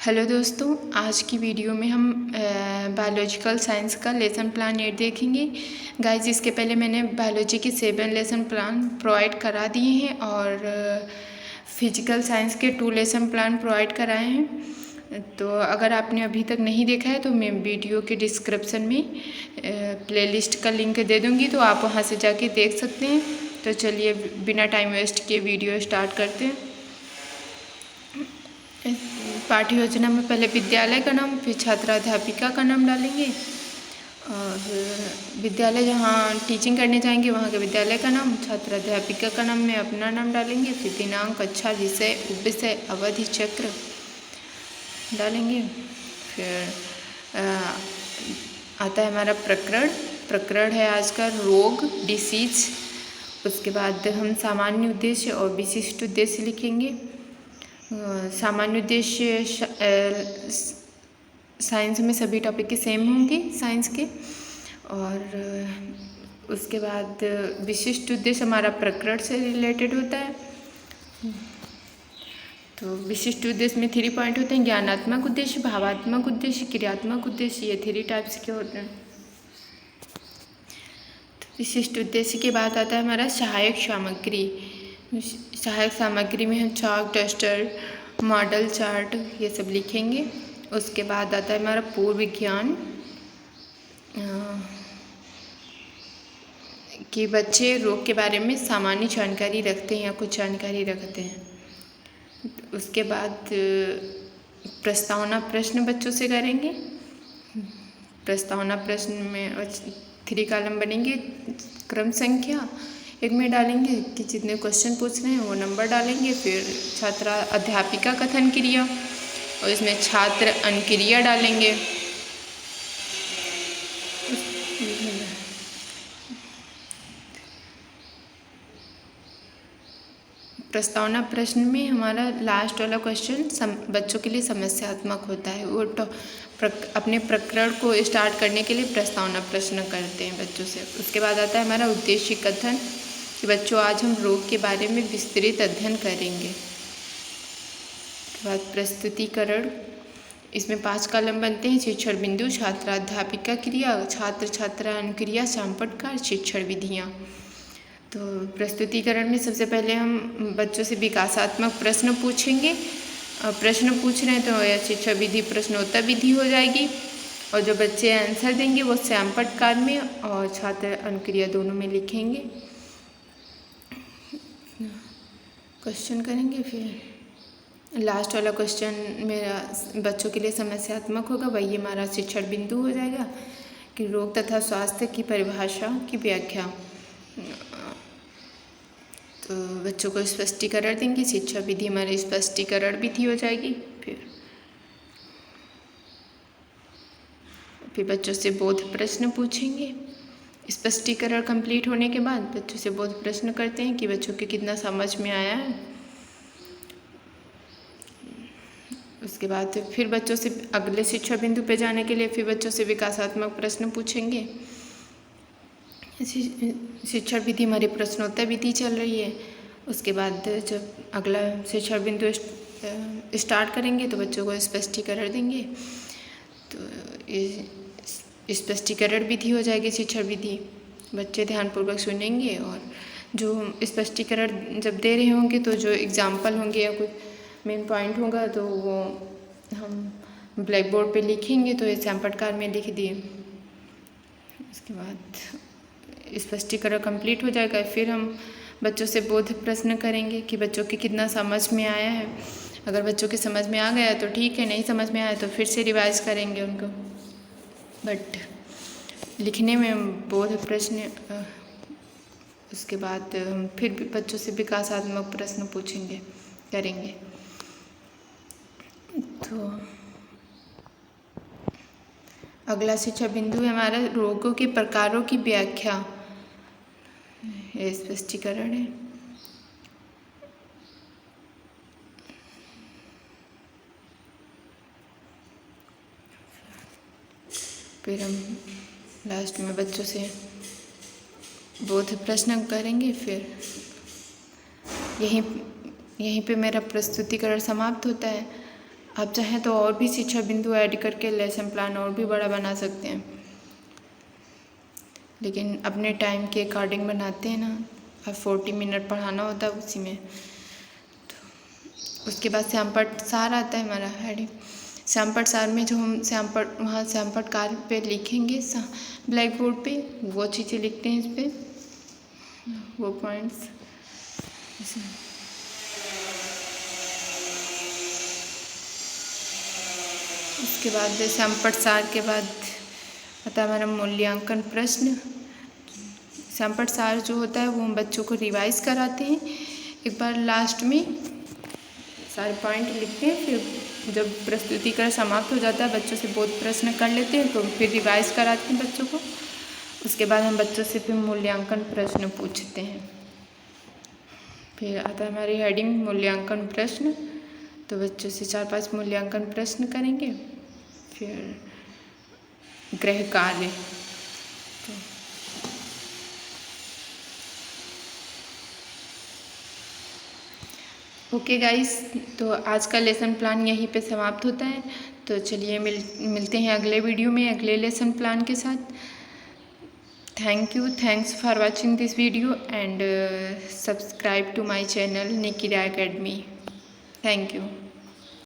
Hello दोस्तों, आज की वीडियो में हम बायोलॉजिकल साइंस का लेसन प्लान 8 देखेंगे। गाइस, इसके पहले मैंने बायोलॉजी के 7 लेसन प्लान प्रोवाइड करा दिए हैं और फिजिकल साइंस के 2 लेसन प्लान प्रोवाइड कराए हैं। तो अगर आपने अभी तक नहीं देखा है तो मैं वीडियो के डिस्क्रिप्शन में प्लेलिस्ट का लिंक दे दूँगी, तो आप वहाँ से जाके देख सकते हैं। तो चलिए बिना टाइम वेस्ट किए वीडियो स्टार्ट करते हैं। पाठ्य योजना में पहले विद्यालय का नाम, फिर छात्राध्यापिका का नाम डालेंगे और विद्यालय जहाँ टीचिंग करने जाएंगे वहाँ के विद्यालय का नाम, छात्राध्यापिका का नाम में अपना नाम डालेंगे, फिर दिनांक, कक्षा, विषय, उपविषय, अवधि, चक्र डालेंगे। फिर आता है हमारा प्रकरण है आज का रोग, डिसीज। उसके बाद हम सामान्य उद्देश्य और विशिष्ट उद्देश्य लिखेंगे। सामान्य उद्देश्य साइंस में सभी टॉपिक के सेम होंगे साइंस के, और उसके बाद विशिष्ट उद्देश्य हमारा प्रकरण से रिलेटेड होता है। तो विशिष्ट उद्देश्य में 3 पॉइंट होते हैं: ज्ञानात्मक उद्देश्य, भावात्मक उद्देश्य, क्रियात्मक उद्देश्य। ये 3 टाइप्स के होते हैं। तो विशिष्ट उद्देश्य के बाद आता है हमारा सहायक सामग्री। सहायक सामग्री में हम चाक, डस्टर, मॉडल चार्ट ये सब लिखेंगे। उसके बाद आता है हमारा पूर्व विज्ञान कि बच्चे रोग के बारे में सामान्य जानकारी रखते हैं या कुछ जानकारी रखते हैं। उसके बाद प्रस्तावना प्रश्न बच्चों से करेंगे। प्रस्तावना प्रश्न में 3 कॉलम बनेंगे। क्रम संख्या एक में डालेंगे कि जितने क्वेश्चन पूछ रहे हैं वो नंबर डालेंगे। फिर छात्रा अध्यापिका कथन क्रिया और इसमें छात्र अनुक्रिया डालेंगे। प्रस्तावना प्रश्न में हमारा लास्ट वाला क्वेश्चन बच्चों के लिए समस्यात्मक होता है। वो अपने प्रकरण को स्टार्ट करने के लिए प्रस्तावना प्रश्न करते हैं बच्चों से। उसके बाद आता है हमारा उद्देश्य कथन कि बच्चों आज हम रोग के बारे में विस्तृत अध्ययन करेंगे। उसके बाद प्रस्तुतिकरण, इसमें 5 कॉलम बनते हैं। शिक्षण बिंदु, छात्राध्यापिका क्रिया, छात्र छात्रा अनुक्रिया, संपटकार, शिक्षण विधियाँ। तो प्रस्तुतिकरण में सबसे पहले हम बच्चों से विकासात्मक प्रश्न पूछेंगे। प्रश्न पूछ रहे हैं तो या शिक्षा विधि प्रश्नोत्तर विधि हो जाएगी, और जो बच्चे आंसर देंगे वो संपटकार में और छात्र अनुक्रिया दोनों में लिखेंगे। क्वेश्चन करेंगे। फिर लास्ट वाला क्वेश्चन मेरा बच्चों के लिए समस्यात्मक होगा, वही हमारा शिक्षण बिंदु हो जाएगा कि रोग तथा स्वास्थ्य की परिभाषा की व्याख्या। तो बच्चों को स्पष्टीकरण देंगे। शिक्षा विधि हमारी स्पष्टीकरण विधि हो जाएगी। फिर बच्चों से बोध प्रश्न पूछेंगे। स्पष्टीकरण कंप्लीट होने के बाद बच्चों से बोध प्रश्न करते हैं कि बच्चों के कितना समझ में आया है। उसके बाद फिर बच्चों से अगले शिक्षा बिंदु पे जाने के लिए फिर बच्चों से विकासात्मक प्रश्न पूछेंगे। शिक्षण विधि हमारी प्रश्नोत्तर विधि चल रही है। उसके बाद जब अगला शिक्षण बिंदु स्टार्ट करेंगे तो बच्चों को स्पष्टीकरण देंगे। तो स्पष्टीकरण विधि हो जाएगी शिक्षण विधि। बच्चे ध्यानपूर्वक सुनेंगे और जो स्पष्टीकरण जब दे रहे होंगे तो जो एग्जाम्पल होंगे या कोई मेन पॉइंट होगा तो वो हम ब्लैक बोर्ड पे लिखेंगे। तो ये संपटकार में लिख दिए। उसके बाद स्पष्टीकरण कंप्लीट हो जाएगा। फिर हम बच्चों से बोध प्रश्न करेंगे कि बच्चों के कितना समझ में आया है। अगर बच्चों के समझ में आ गया तो ठीक है, नहीं समझ में आया तो फिर से रिवाइज करेंगे उनको। बट लिखने में बोध प्रश्न, उसके बाद हम फिर भी बच्चों से विकासात्मक प्रश्न पूछेंगे करेंगे। तो अगला शिक्षा बिंदु है हमारा रोगों के प्रकारों की व्याख्या। ये स्पष्टीकरण है। फिर हम लास्ट में बच्चों से बोध प्रश्न करेंगे। फिर यहीं पे मेरा प्रस्तुतिकरण समाप्त होता है। आप चाहें तो और भी शिक्षा बिंदु ऐड करके लेसन प्लान और भी बड़ा बना सकते हैं, लेकिन अपने टाइम के अकॉर्डिंग बनाते हैं ना। अब 40 मिनट पढ़ाना होता है उसी में। तो उसके बाद श्यामपट्ट सार आता है हमारा हेडिंग। श्यामपट्ट सार में जो हम श्यामपट्ट वहाँ श्यामपट्ट कार्य पे लिखेंगे ब्लैक बोर्ड पे, वो चीज़ें लिखते हैं इस पर, वो पॉइंट्स। उसके बाद श्यामपट्ट सार के बाद आता है हमारा मूल्यांकन प्रश्न। श्यामपट्ट सार जो होता है वो हम बच्चों को रिवाइज कराते हैं एक बार, लास्ट में सारे पॉइंट लिखते हैं। फिर जब प्रस्तुतिकरण समाप्त हो जाता है, बच्चों से बहुत प्रश्न कर लेते हैं, तो फिर रिवाइज कराते हैं बच्चों को। उसके बाद हम बच्चों से फिर मूल्यांकन प्रश्न पूछते हैं। फिर आता है हमारी हेडिंग मूल्यांकन प्रश्न। तो बच्चों से 4-5 मूल्यांकन प्रश्न करेंगे। फिर गृह कार्य, ओके गाइस, तो आज का लेसन प्लान यहीं पे समाप्त होता है। तो चलिए मिलते हैं अगले वीडियो में अगले लेसन प्लान के साथ। Thank you, thanks for watching this video and subscribe to my channel Nikira academy. Thank you.